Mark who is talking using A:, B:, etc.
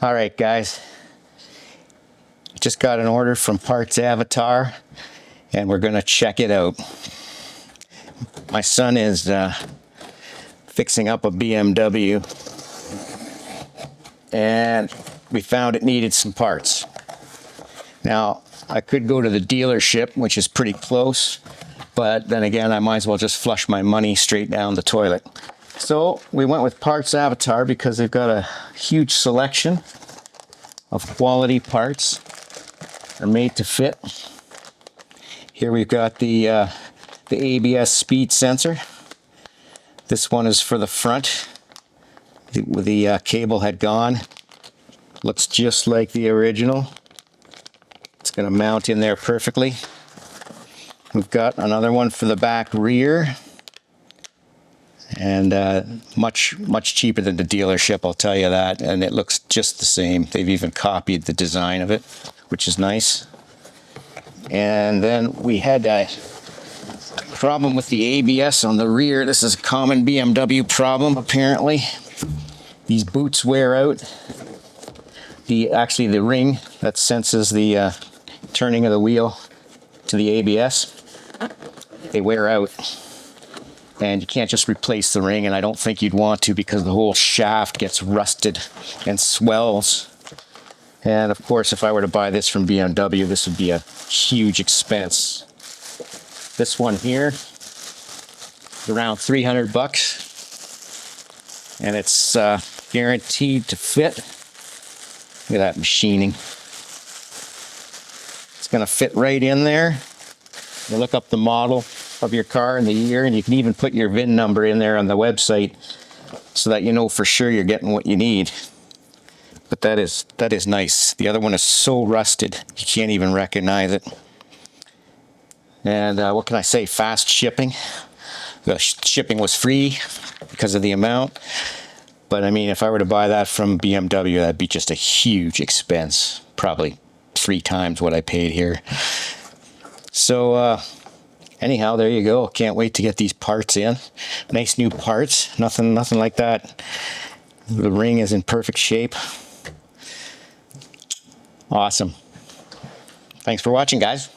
A: All right, guys. Just got an order from Parts Avatar, and we're going to check it out. My son is fixing up a BMW, and we found it needed some parts. Now, I could go to the dealership, which is pretty close, but then again, I might as well just flush my money straight down the toilet. So we went with Parts Avatar because they've got a huge selection of quality parts. They're made to fit. Here we've got the ABS speed sensor. This one is for the front. The cable had gone. Looks just like the original. It's going to mount in there perfectly. We've got another one for the back rear. And much cheaper than the dealership, I'll tell you that. And it looks just the same. They've even copied the design of it, which is nice. And then we had a problem with the ABS on the rear. This is a common BMW problem, apparently. These boots wear out. Actually, the ring that senses the turning of the wheel to the ABS, they wear out. And you can't just replace the ring, and I don't think you'd want to because the whole shaft gets rusted and swells. And of course, if I were to buy this from BMW, this would be a huge expense. This one here is around $300, and it's guaranteed to fit. Look at that machining. It's going to fit right in there. You look up the model of your car and the year, and you can even put your VIN number in there on the website so that you know for sure you're getting what you need. But that is nice. The other one is so rusted you can't even recognize it. And what can I say? Fast shipping. The shipping was free because of the amount. But I mean, if I were to buy that from BMW, that'd be just a huge expense. Probably 3 times what I paid here. So anyhow, there you go. Can't wait to get these parts in. Nice new parts. Nothing like that. The ring is in perfect shape. Awesome. Thanks for watching, guys.